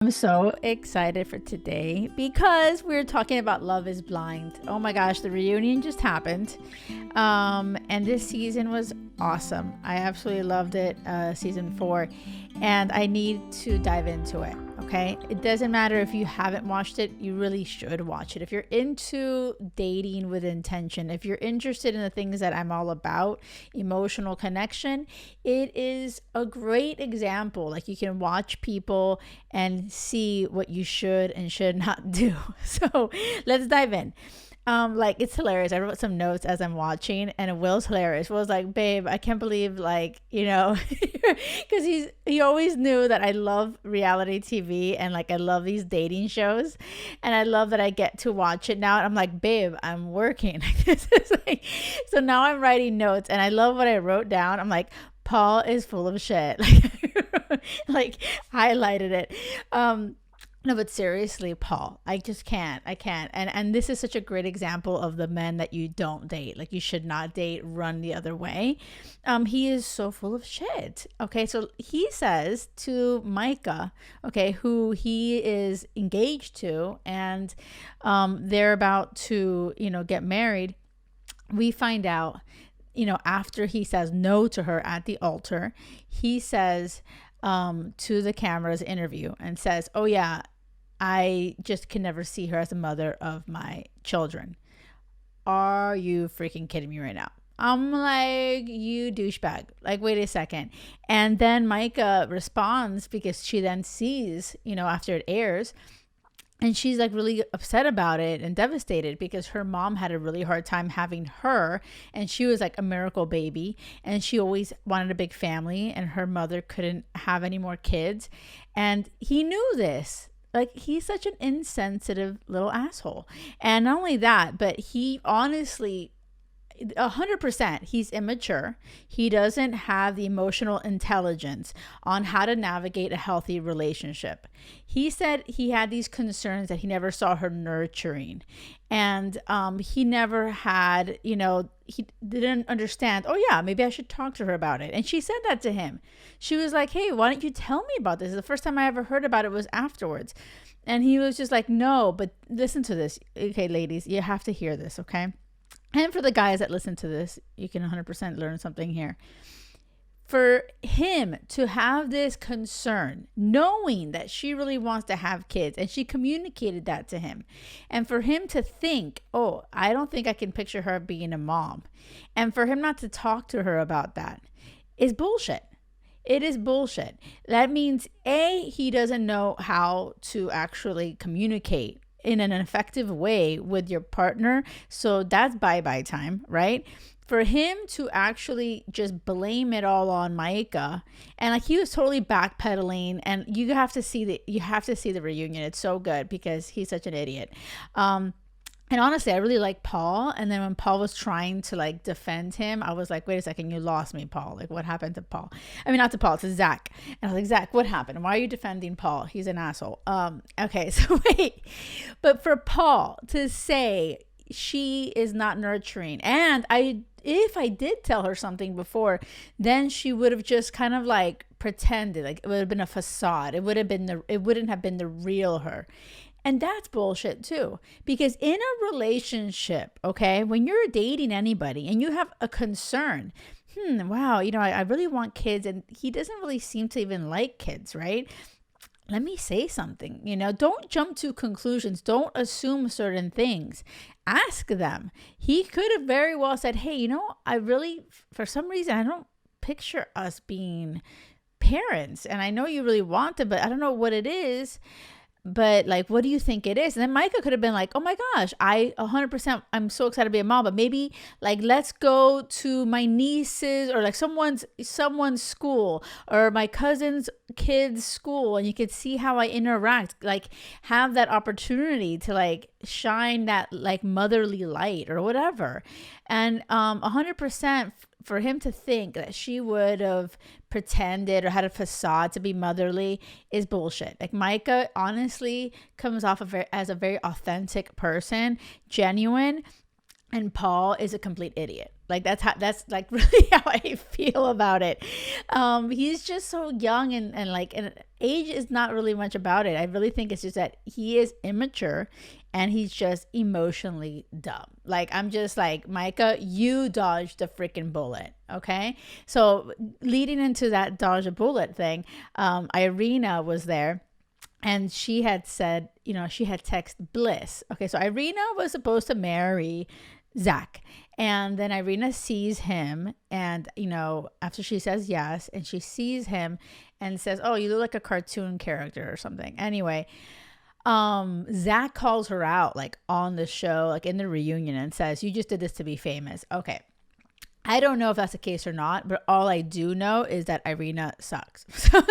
I'm so excited for today because we're talking about Love is Blind. Oh my gosh, the reunion just happened. And this season was awesome. I absolutely loved it, season 4. And I need to dive into it. Okay. It doesn't matter if you haven't watched it, you really should watch it. If you're into dating with intention, if you're interested in the things that I'm all about, emotional connection, it is a great example. Like, you can watch people and see what you should and should not do. So let's dive in. Like, it's hilarious. I wrote some notes as I'm watching, and Will's hilarious. Will's like, babe, I can't believe, like, because he always knew that I love reality TV, and like I love these dating shows, and I love that I get to watch it now. And I'm like, babe, I'm working. This is like, so now I'm writing notes, and I love what I wrote down. I'm like, Paul is full of shit. Like highlighted it. No, but seriously, Paul, I just can't. I can't. And this is such a great example of the men that you don't date. Like, you should not date, run the other way. He is so full of shit. Okay, so he says to Micah, okay, who he is engaged to, and they're about to, get married. We find out, after he says no to her at the altar, he says to the camera's interview and says, oh yeah, I just can never see her as the mother of my children. Are you freaking kidding me right now? I'm like, you douchebag. Like, wait a second. And then Micah responds, because she then sees, after it airs, and she's like really upset about it and devastated because her mom had a really hard time having her, and she was like a miracle baby, and she always wanted a big family, and her mother couldn't have any more kids. And he knew this. Like, he's such an insensitive little asshole. And not only that, but he honestly, 100%, he's immature. He doesn't have the emotional intelligence on how to navigate a healthy relationship. He said he had these concerns that he never saw her nurturing, and he never had, he didn't understand, oh yeah, maybe I should talk to her about it. And she said that to him. She was like, hey, why don't you tell me about this? The first time I ever heard about it was afterwards. And he was just like, no, but listen to this. Okay, ladies, you have to hear this, okay? And for the guys that listen to this, you can 100% learn something here. For him to have this concern, knowing that she really wants to have kids, and she communicated that to him, and for him to think, oh, I don't think I can picture her being a mom, and for him not to talk to her about that is bullshit. It is bullshit. That means, A, he doesn't know how to actually communicate in an effective way with your partner. So that's bye-bye time, right? For him to actually just blame it all on Micah, and like, he was totally backpedaling, and you have to see the reunion. It's so good because he's such an idiot. And honestly, I really like Paul. And then when Paul was trying to like defend him, I was like, wait a second, you lost me, Paul. Like, what happened to Paul? I mean, not to Paul, to Zach. And I was like, Zach, what happened? Why are you defending Paul? He's an asshole. Okay, so wait. But for Paul to say she is not nurturing, and if I did tell her something before, then she would have just kind of like pretended, like it would have been a facade. It wouldn't have been the real her. And that's bullshit too, because in a relationship, okay, when you're dating anybody and you have a concern, wow, I really want kids, and he doesn't really seem to even like kids, right? Let me say something, don't jump to conclusions. Don't assume certain things. Ask them. He could have very well said, hey, I really, for some reason, I don't picture us being parents, and I know you really want it, but I don't know what it is. But like, what do you think it is? And then Micah could have been like, oh my gosh, I 100%, I'm so excited to be a mom, but maybe like, let's go to my niece's or like someone's school, or my cousin's kid's school, and you could see how I interact, like have that opportunity to like shine that like motherly light or whatever. And 100% for him to think that she would have pretended or had a facade to be motherly is bullshit. Like, Micah honestly comes off as a very authentic person, genuine, and Paul is a complete idiot. Like, that's like really how I feel about it. He's just so young and age is not really much about it. I really think it's just that he is immature and he's just emotionally dumb. Like, I'm just like, Micah, you dodged the freaking bullet. Okay. So leading into that dodge a bullet thing, Irina was there. And she had said, she had texted Bliss. Okay, so Irina was supposed to marry Zach. And then Irina sees him, and, after she says yes, and she sees him and says, oh, you look like a cartoon character or something. Anyway, Zach calls her out, like, on the show, like in the reunion, and says, you just did this to be famous. Okay. I don't know if that's the case or not, but all I do know is that Irina sucks. So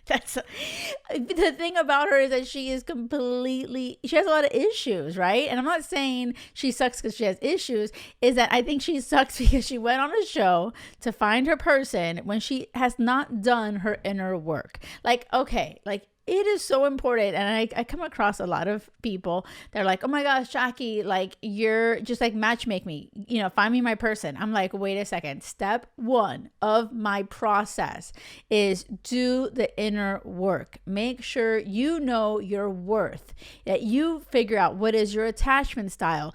that's the thing about her, is that she has a lot of issues, right? And I'm not saying she sucks because she has issues, is that I think she sucks because she went on a show to find her person when she has not done her inner work. Like, okay, like, it is so important. And I come across a lot of people that are like, oh my gosh, Jackie, like, you're just like, matchmake me, find me my person. I'm like, wait a second. Step one of my process is do the inner work. Make sure you know your worth, that you figure out what is your attachment style.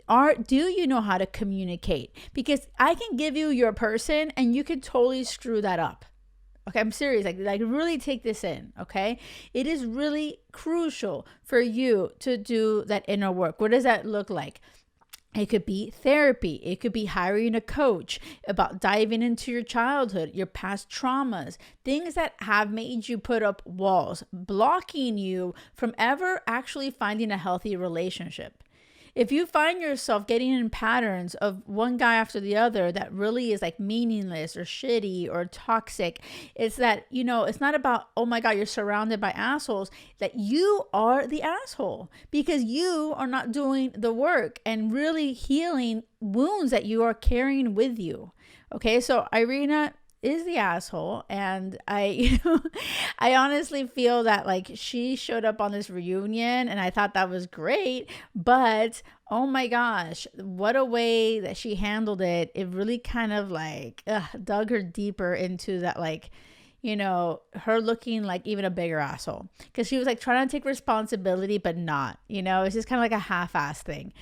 Do you know how to communicate? Because I can give you your person and you could totally screw that up. Okay, I'm serious. Like really take this in, okay? It is really crucial for you to do that inner work. What does that look like? It could be therapy. It could be hiring a coach, about diving into your childhood, your past traumas, things that have made you put up walls, blocking you from ever actually finding a healthy relationship. If you find yourself getting in patterns of one guy after the other that really is like meaningless or shitty or toxic, it's that, it's not about, oh my God, you're surrounded by assholes, that you are the asshole because you are not doing the work and really healing wounds that you are carrying with you. Okay, so Irina is the asshole, and I honestly feel that, like, she showed up on this reunion and I thought that was great, but oh my gosh, what a way that she handled it. It really kind of like dug her deeper into that, like, her looking like even a bigger asshole, because she was like trying to take responsibility but not, it's just kind of like a half-ass thing.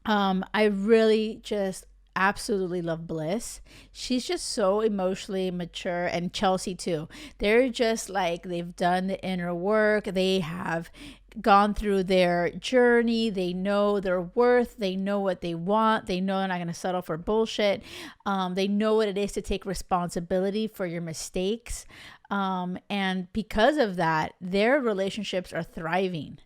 I really just absolutely love Bliss. She's just so emotionally mature, and Chelsea too. They're just like, they've done the inner work. They have gone through their journey. They know their worth. They know what they want. They know they're not going to settle for bullshit. They know what it is to take responsibility for your mistakes. And because of that, their relationships are thriving.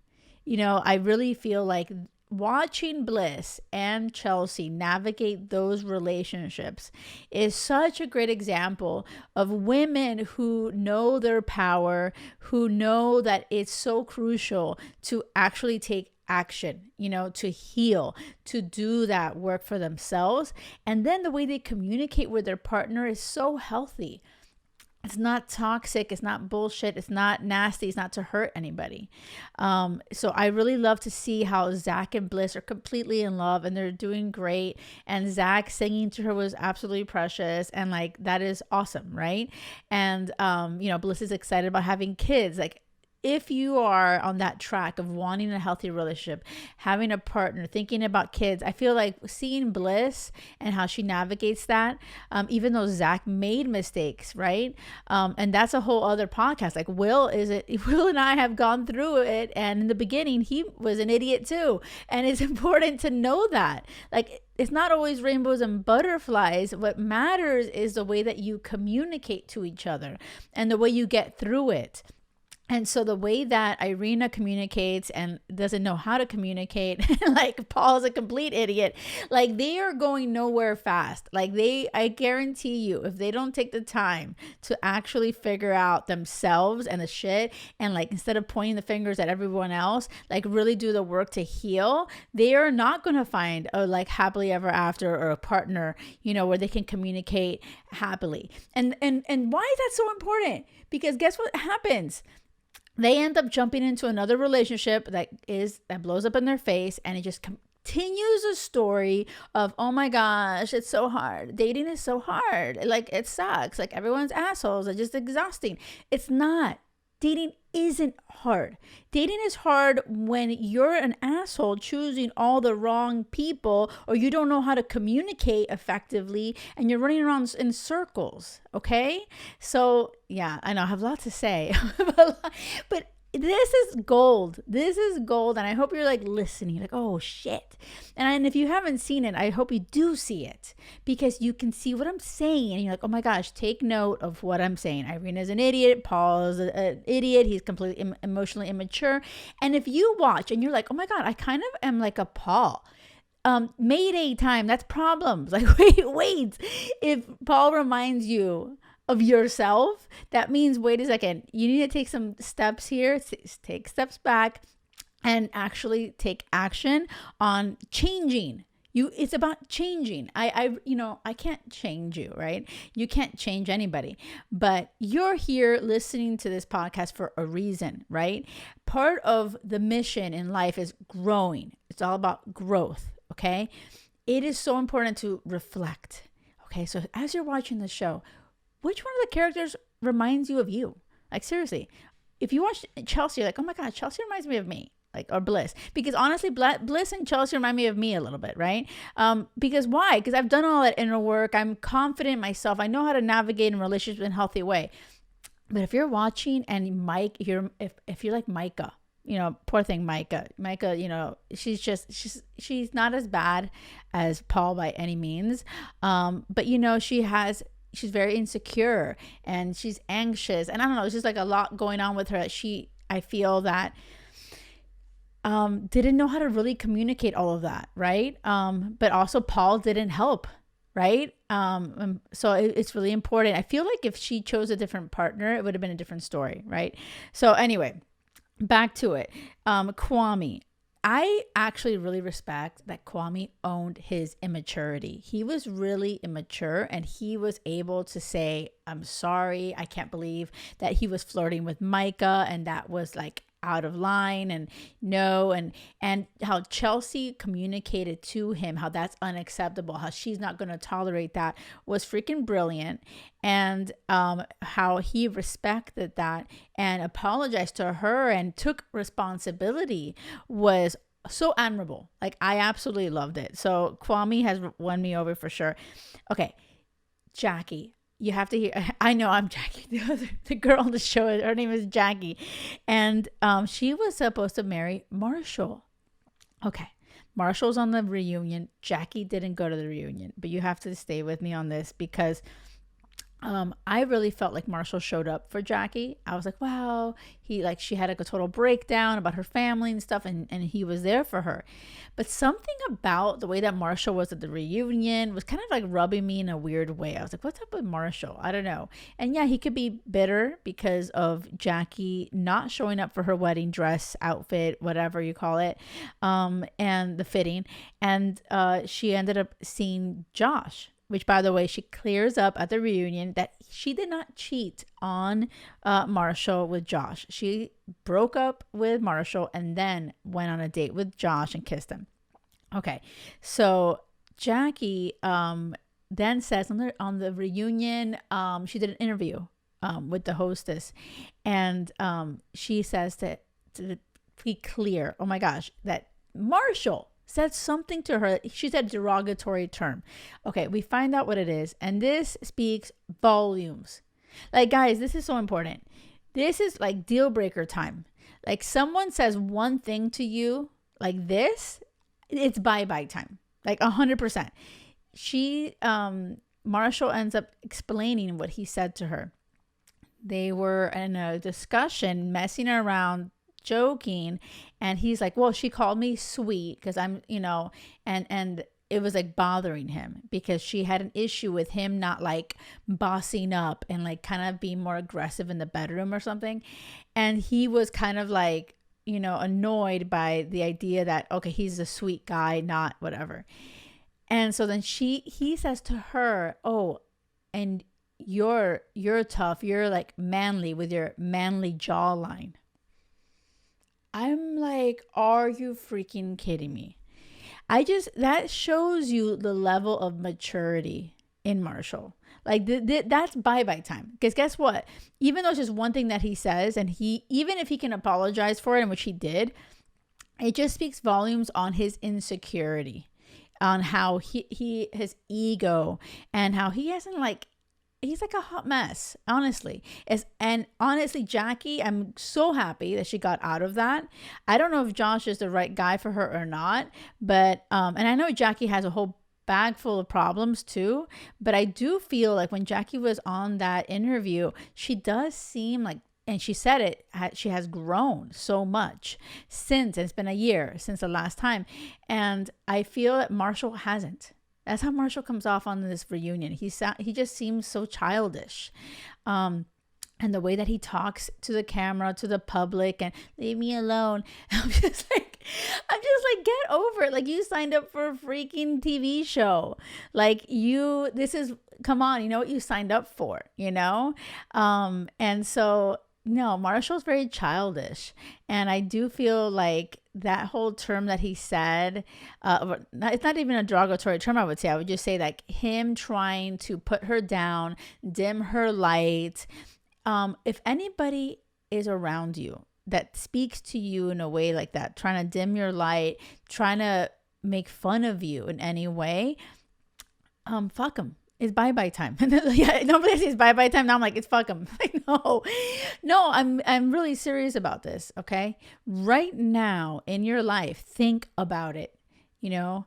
I really feel like watching Bliss and Chelsea navigate those relationships is such a great example of women who know their power, who know that it's so crucial to actually take action, to heal, to do that work for themselves. And then the way they communicate with their partner is so healthy. It's not toxic. It's not bullshit. It's not nasty. It's not to hurt anybody. So I really love to see how Zach and Bliss are completely in love and they're doing great. And Zach singing to her was absolutely precious. And like, that is awesome, right? And, Bliss is excited about having kids. Like, if you are on that track of wanting a healthy relationship, having a partner, thinking about kids, I feel like seeing Bliss and how she navigates that, even though Zach made mistakes, right? And that's a whole other podcast. Like Will and I have gone through it. And in the beginning, he was an idiot too. And it's important to know that. Like, it's not always rainbows and butterflies. What matters is the way that you communicate to each other and the way you get through it. And so the way that Irina communicates and doesn't know how to communicate, like Paul's a complete idiot, like they are going nowhere fast. Like I guarantee you, if they don't take the time to actually figure out themselves and the shit, and like instead of pointing the fingers at everyone else, like really do the work to heal, they are not going to find a like happily ever after or a partner, where they can communicate happily. And why is that so important? Because guess what happens? They end up jumping into another relationship that blows up in their face, and it just continues a story of, oh my gosh, it's so hard. Dating is so hard. Like, it sucks. Like, everyone's assholes. It's just exhausting. It's not. Dating isn't hard. Dating is hard when you're an asshole choosing all the wrong people, or you don't know how to communicate effectively and you're running around in circles. Okay. So, yeah, I know I have a lot to say, but this is gold. This is gold. And I hope you're like listening, like, oh shit. And if you haven't seen it, I hope you do see it, because you can see what I'm saying. And you're like, oh my gosh, take note of what I'm saying. Irene is an idiot. Paul is an idiot. He's completely emotionally immature. And if you watch and you're like, oh my God, I kind of am like a Paul. Mayday time, that's problems. Like, wait. If Paul reminds you of yourself, that means, wait a second, you need to take some steps here, take steps back and actually take action on changing. It's about changing. I can't change you, right? You can't change anybody, but you're here listening to this podcast for a reason, right? Part of the mission in life is growing. It's all about growth, okay? It is so important to reflect. Okay, so as you're watching the show, which one of the characters reminds you of you? Like, seriously, if you watch Chelsea, you're like, oh my God, Chelsea reminds me of me. Like, or Bliss. Because honestly, Bliss and Chelsea remind me of me a little bit, right? Because why? Because I've done all that inner work. I'm confident in myself. I know how to navigate in relationships in a healthy way. But if you're watching and Mike, if you're like Micah, poor thing, Micah, she's not as bad as Paul by any means. But she's very insecure and she's anxious, and I don't know, it's just like a lot going on with her that I feel that didn't know how to really communicate all of that, right? But also Paul didn't help, right? So it's really important. I feel like if she chose a different partner, it would have been a different story, right? So anyway, back to it. Kwame. I actually really respect that Kwame owned his immaturity. He was really immature and he was able to say, I'm sorry. I can't believe that he was flirting with Micah and that was like out of line, and no, and how Chelsea communicated to him how that's unacceptable, how she's not going to tolerate that, was freaking brilliant. And how he respected that and apologized to her and took responsibility was so admirable. Like, I absolutely loved it. So Kwame has won me over for sure. Okay, Jackie. You have to hear. I know I'm Jackie. The girl on the show, her name is Jackie. And she was supposed to marry Marshall. Okay. Marshall's on the reunion. Jackie didn't go to the reunion. But you have to stay with me on this because I really felt like Marshall showed up for Jackie. I was like, wow, she had like a total breakdown about her family and stuff, and he was there for her. But something about the way that Marshall was at the reunion was kind of like rubbing me in a weird way. I was like, what's up with Marshall? I don't know. And yeah, he could be bitter because of Jackie not showing up for her wedding dress outfit, whatever you call it, and the fitting. And she ended up seeing Josh, which, by the way, she clears up at the reunion that she did not cheat on Marshall with Josh. She broke up with Marshall and then went on a date with Josh and kissed him. Okay, so Jackie then says on the reunion, she did an interview with the hostess, and she says to be clear, oh my gosh, that Marshall said something to her. She said derogatory term. Okay, we find out what it is, and this speaks volumes. Like, guys, this is so important. This is like deal breaker time. Like, someone says one thing to you like this, it's bye-bye time. Like 100%. Marshall ends up explaining what he said to her. They were in a discussion, messing around, joking, and he's like, well, she called me sweet because I'm, and it was like bothering him because she had an issue with him not like bossing up and like kind of being more aggressive in the bedroom or something. And he was kind of like, annoyed by the idea that, okay, he's a sweet guy, not whatever. And so then he says to her, oh, and you're tough, you're like manly with your manly jawline. I'm like, are you freaking kidding me? That shows you the level of maturity in Marshall. Like that's bye-bye time. Because guess what? Even though it's just one thing that he says, and he, even if he can apologize for it, and which he did, it just speaks volumes on his insecurity, on how his ego, and how he hasn't like, he's like a hot mess, honestly. And honestly, Jackie, I'm so happy that she got out of that. I don't know if Josh is the right guy for her or not, but and I know Jackie has a whole bag full of problems too, but I do feel like when Jackie was on that interview, she does seem like, and she said it, she has grown so much since, and it's been a year since the last time. And I feel that Marshall hasn't. That's how Marshall comes off on this reunion. He just seems so childish. And the way that he talks to the camera, to the public, and leave me alone. I'm just like, get over it. Like, you signed up for a freaking TV show. Like, come on, you know what you signed up for, you know? And so, no, Marshall's very childish. And I do feel like that whole term that he said, it's not even a derogatory term, I would say. I would just say like him trying to put her down, dim her light. If anybody is around you that speaks to you in a way like that, trying to dim your light, trying to make fun of you in any way, fuck them. It's bye-bye time. Yeah, nobody says bye-bye time. Now I'm like, it's fuck them. Like, no, I'm really serious about this. Okay. Right now in your life, think about it. You know,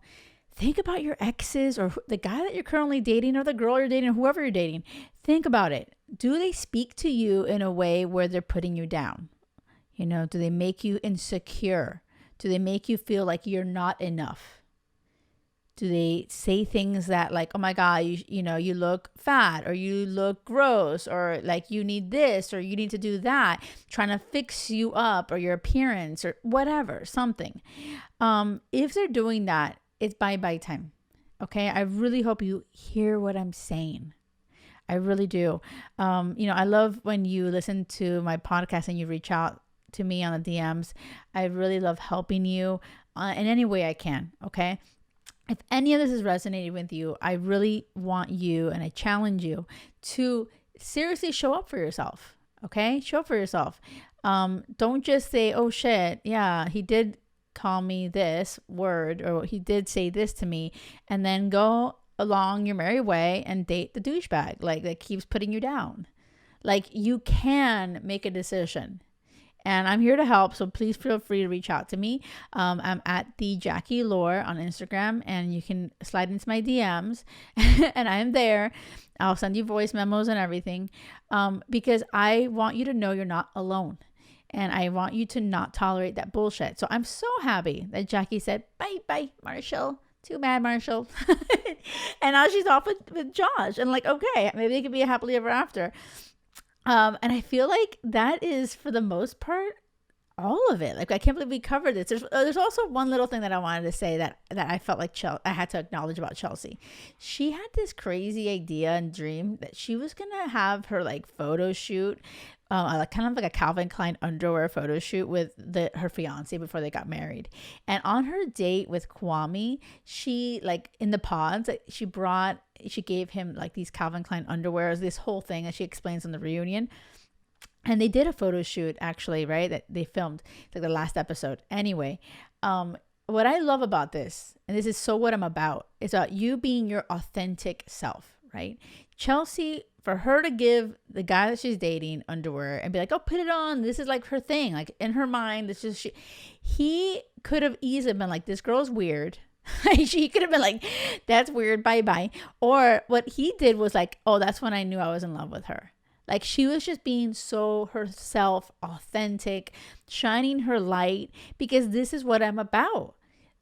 think about your exes or the guy that you're currently dating or the girl you're dating, whoever you're dating. Think about it. Do they speak to you in a way where they're putting you down? You know, do they make you insecure? Do they make you feel like you're not enough? Do they say things that like, oh my God, you know, you look fat, or you look gross, or like you need this, or you need to do that, trying to fix you up, or your appearance, or whatever, something. If they're doing that, it's bye-bye time. Okay. I really hope you hear what I'm saying. I really do. You know, I love when you listen to my podcast and you reach out to me on the DMs. I really love helping you in any way I can. Okay. If any of this is resonating with you, I really want you, and I challenge you to seriously show up for yourself. Okay. Show up for yourself. Don't just say, oh shit, yeah, he did call me this word, or he did say this to me, and then go along your merry way and date the douchebag like that keeps putting you down. Like, you can make a decision. And I'm here to help, so please feel free to reach out to me. I'm at the Jackie Lore on Instagram, and you can slide into my DMs, and I'm there. I'll send you voice memos and everything, because I want you to know you're not alone, and I want you to not tolerate that bullshit. So I'm so happy that Jackie said, bye, Marshall. Too bad, Marshall. And now she's off with Josh, and like, okay, maybe it could be a happily ever after. And I feel like that is, for the most part, all of it. Like, I can't believe we covered this. There's also one little thing that I wanted to say that I felt like I had to acknowledge about Chelsea. She had this crazy idea and dream that she was gonna have her like photo shoot, kind of like a Calvin Klein underwear photo shoot with her fiance before they got married. And on her date with Kwame, she, like, in the pods, she gave him like these Calvin Klein underwears, this whole thing that she explains in the reunion. And they did a photo shoot, actually, right? That they filmed, like the last episode. Anyway, what I love about this, and this is so what I'm about, is about you being your authentic self, right? Chelsea, for her to give the guy that she's dating underwear and be like, oh, put it on, this is like her thing, like in her mind, this is he could have easily been like, this girl's weird. She could have been like, that's weird, bye. Or what he did was like, oh, that's when I knew I was in love with her. Like, she was just being so herself, authentic, shining her light, because this is what I'm about.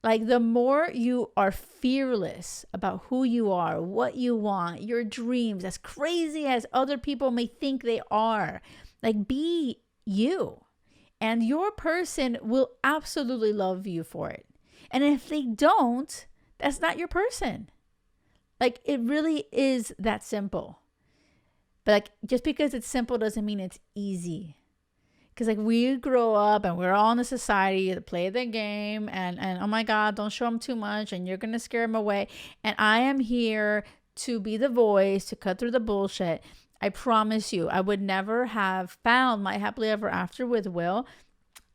Like, the more you are fearless about who you are, what you want, your dreams, as crazy as other people may think they are, like, be you. And your person will absolutely love you for it. And if they don't, that's not your person. Like, it really is that simple. But like, just because it's simple doesn't mean it's easy. Because like, we grow up and we're all in the society to play the game, and oh my God, don't show them too much and you're going to scare them away. And I am here to be the voice, to cut through the bullshit. I promise you, I would never have found my happily ever after with Will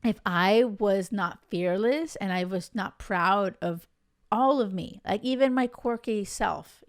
if I was not fearless and I was not proud of all of me, like even my quirky self,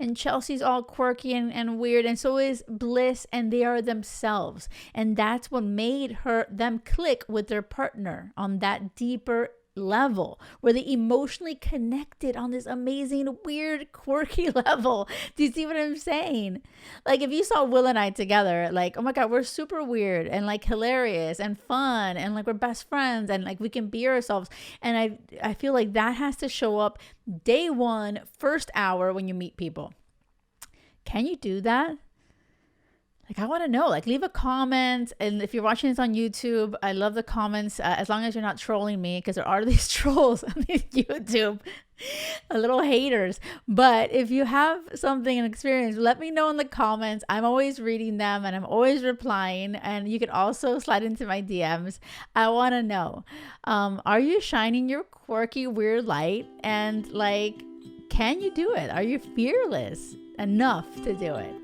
and Chelsea's all quirky and weird, and so is Bliss, and they are themselves. And that's what made them click with their partner on that deeper level, where they emotionally connected on this amazing, weird, quirky level. Do you see what I'm saying? Like, if you saw Will and I together, like, oh my God, we're super weird and like hilarious and fun, and like we're best friends, and like we can be ourselves. And I feel like that has to show up day one, first hour when you meet people. Can you do that? Like, I want to know, like, leave a comment. And if you're watching this on YouTube, I love the comments, as long as you're not trolling me, because there are these trolls on YouTube, little haters. But if you have something, an experience, let me know in the comments. I'm always reading them and I'm always replying. And you can also slide into my DMs. I want to know, are you shining your quirky, weird light? And like, can you do it? Are you fearless enough to do it?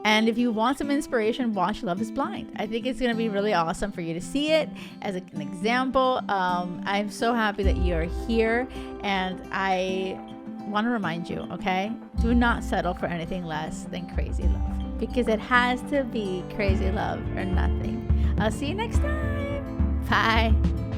And if you want some inspiration, watch Love is Blind. I think it's going to be really awesome for you to see it as an example. I'm so happy that you're here. And I want to remind you, okay? Do not settle for anything less than crazy love. Because it has to be crazy love or nothing. I'll see you next time. Bye.